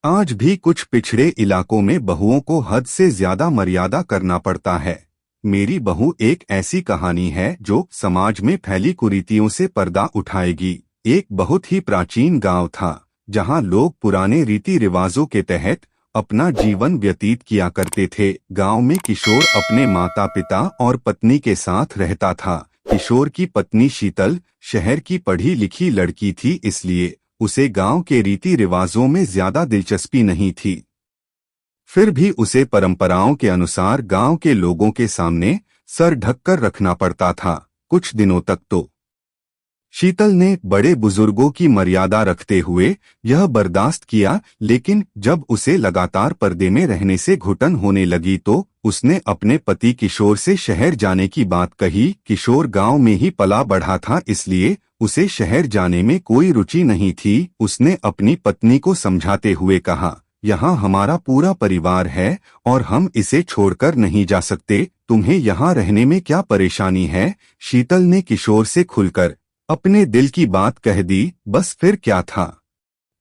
आज भी कुछ पिछड़े इलाकों में बहुओं को हद से ज्यादा मर्यादा करना पड़ता है। मेरी बहू एक ऐसी कहानी है जो समाज में फैली कुरीतियों से पर्दा उठाएगी। एक बहुत ही प्राचीन गांव था जहां लोग पुराने रीति रिवाजों के तहत अपना जीवन व्यतीत किया करते थे। गांव में किशोर अपने माता पिता और पत्नी के साथ रहता था। किशोर की पत्नी शीतल शहर की पढ़ी लिखी लड़की थी, इसलिए उसे गांव के रीति रिवाजों में ज्यादा दिलचस्पी नहीं थी। फिर भी उसे परंपराओं के अनुसार गांव के लोगों के सामने सर ढककर रखना पड़ता था। कुछ दिनों तक तो शीतल ने बड़े बुजुर्गों की मर्यादा रखते हुए यह बर्दाश्त किया, लेकिन जब उसे लगातार पर्दे में रहने से घुटन होने लगी तो उसने अपने पति किशोर से शहर जाने की बात कही। किशोर गांव में ही पला बढ़ा था, इसलिए उसे शहर जाने में कोई रुचि नहीं थी। उसने अपनी पत्नी को समझाते हुए कहा, यहाँ हमारा पूरा परिवार है और हम इसे छोड़कर नहीं जा सकते। तुम्हें यहाँ रहने में क्या परेशानी है? शीतल ने किशोर से खुलकर अपने दिल की बात कह दी। बस फिर क्या था,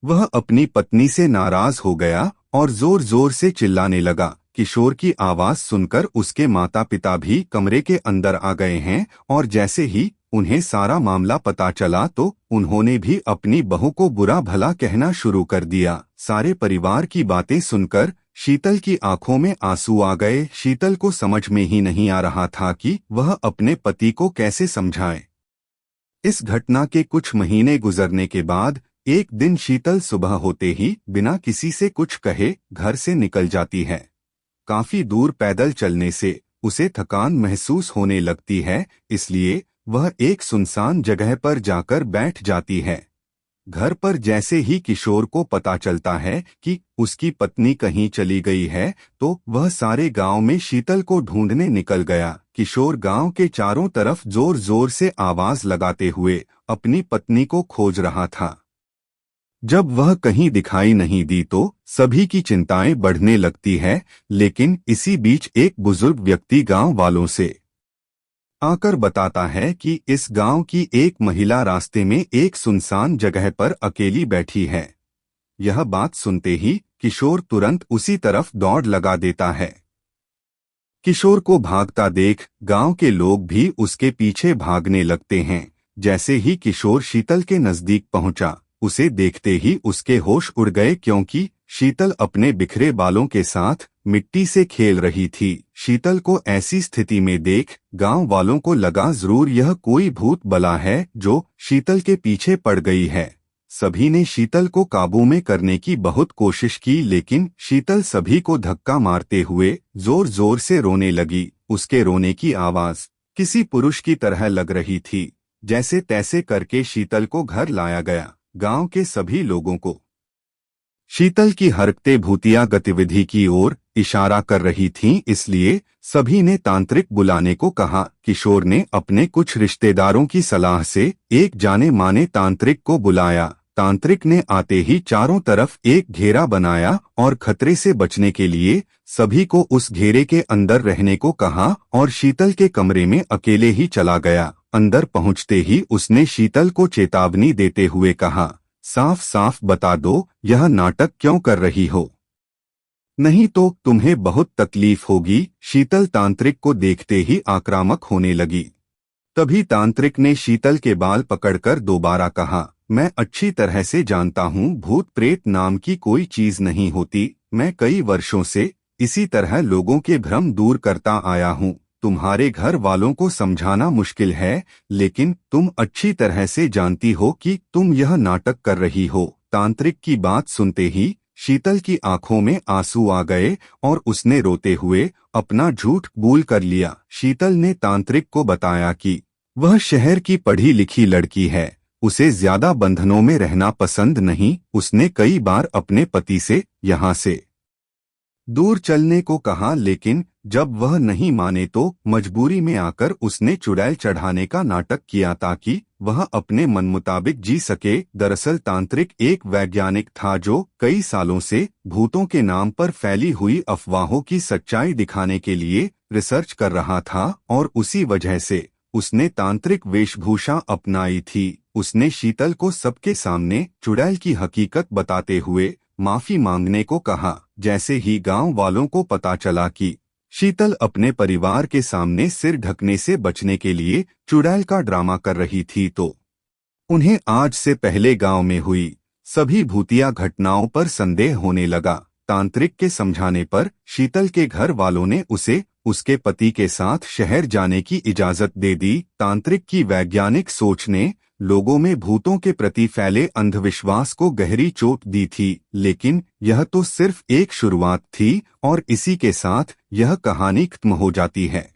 वह अपनी पत्नी से नाराज हो गया और जोर जोर से चिल्लाने लगा। किशोर की आवाज सुनकर उसके माता पिता भी कमरे के अंदर आ गए हैं और जैसे ही उन्हें सारा मामला पता चला तो उन्होंने भी अपनी बहू को बुरा भला कहना शुरू कर दिया। सारे परिवार की बातें सुनकर शीतल की आंखों में आंसू आ गए। शीतल को समझ में ही नहीं आ रहा था कि वह अपने पति को कैसे समझाए। इस घटना के कुछ महीने गुजरने के बाद एक दिन शीतल सुबह होते ही बिना किसी से कुछ कहे घर से निकल जाती है। काफी दूर पैदल चलने से उसे थकान महसूस होने लगती है, इसलिए वह एक सुनसान जगह पर जाकर बैठ जाती है। घर पर जैसे ही किशोर को पता चलता है कि उसकी पत्नी कहीं चली गई है तो वह सारे गांव में शीतल को ढूंढने निकल गया। किशोर गांव के चारों तरफ जोर जोर से आवाज लगाते हुए अपनी पत्नी को खोज रहा था। जब वह कहीं दिखाई नहीं दी तो सभी की चिंताएं बढ़ने लगती है, लेकिन इसी बीच एक बुजुर्ग व्यक्ति गांव वालों से आकर बताता है कि इस गांव की एक महिला रास्ते में एक सुनसान जगह पर अकेली बैठी है। यह बात सुनते ही किशोर तुरंत उसी तरफ दौड़ लगा देता है। किशोर को भागता देख गांव के लोग भी उसके पीछे भागने लगते हैं। जैसे ही किशोर शीतल के नजदीक पहुंचा, उसे देखते ही उसके होश उड़ गए, क्योंकि शीतल अपने बिखरे बालों के साथ मिट्टी से खेल रही थी। शीतल को ऐसी स्थिति में देख गांव वालों को लगा जरूर यह कोई भूत बला है जो शीतल के पीछे पड़ गई है। सभी ने शीतल को काबू में करने की बहुत कोशिश की, लेकिन शीतल सभी को धक्का मारते हुए जोर जोर से रोने लगी। उसके रोने की आवाज किसी पुरुष की तरह लग रही थी। जैसे तैसे करके शीतल को घर लाया गया। गांव के सभी लोगों को शीतल की हरकतें भूतिया गतिविधि की ओर इशारा कर रही थीं, इसलिए सभी ने तांत्रिक बुलाने को कहा। किशोर ने अपने कुछ रिश्तेदारों की सलाह से एक जाने माने तांत्रिक को बुलाया। तांत्रिक ने आते ही चारों तरफ एक घेरा बनाया और खतरे से बचने के लिए सभी को उस घेरे के अंदर रहने को कहा और शीतल के कमरे में अकेले ही चला गया। अंदर पहुंचते ही उसने शीतल को चेतावनी देते हुए कहा, साफ साफ बता दो यह नाटक क्यों कर रही हो, नहीं तो तुम्हें बहुत तकलीफ होगी। शीतल तांत्रिक को देखते ही आक्रामक होने लगी। तभी तांत्रिक ने शीतल के बाल पकड़कर दोबारा कहा, मैं अच्छी तरह से जानता हूँ भूत प्रेत नाम की कोई चीज नहीं होती। मैं कई वर्षों से इसी तरह लोगों के भ्रम दूर करता आया हूँ। तुम्हारे घर वालों को समझाना मुश्किल है, लेकिन तुम अच्छी तरह से जानती हो कि तुम यह नाटक कर रही हो। तांत्रिक की बात सुनते ही शीतल की आंखों में आंसू आ गए और उसने रोते हुए अपना झूठ कबूल कर लिया। शीतल ने तांत्रिक को बताया कि वह शहर की पढ़ी लिखी लड़की है, उसे ज्यादा बंधनों में रहना पसंद नहीं। उसने कई बार अपने पति से यहाँ से दूर चलने को कहा, लेकिन जब वह नहीं माने तो मजबूरी में आकर उसने चुड़ैल चढ़ाने का नाटक किया ताकि वह अपने मन मुताबिक जी सके। दरअसल तांत्रिक एक वैज्ञानिक था जो कई सालों से भूतों के नाम पर फैली हुई अफवाहों की सच्चाई दिखाने के लिए रिसर्च कर रहा था और उसी वजह से उसने तांत्रिक वेशभूषा अपनाई थी। उसने शीतल को सबके सामने चुड़ैल की हकीकत बताते हुए माफी मांगने को कहा। जैसे ही गांव वालों को पता चला कि शीतल अपने परिवार के सामने सिर ढकने से बचने के लिए चुड़ैल का ड्रामा कर रही थी, तो उन्हें आज से पहले गांव में हुई सभी भूतिया घटनाओं पर संदेह होने लगा। तांत्रिक के समझाने पर शीतल के घर वालों ने उसे उसके पति के साथ शहर जाने की इजाजत दे दी। तांत्रिक की वैज्ञानिक सोच ने लोगों में भूतों के प्रति फैले अंधविश्वास को गहरी चोट दी थी, लेकिन यह तो सिर्फ एक शुरुआत थी और इसी के साथ यह कहानी खत्म हो जाती है।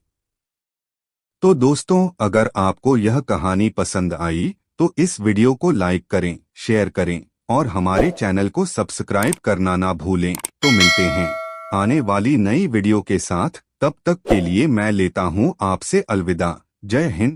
तो दोस्तों, अगर आपको यह कहानी पसंद आई तो इस वीडियो को लाइक करें, शेयर करें और हमारे चैनल को सब्सक्राइब करना ना भूलें। तो मिलते हैं आने वाली नई वीडियो के साथ। तब तक के लिए मैं लेता हूं आपसे अलविदा। जय हिंद।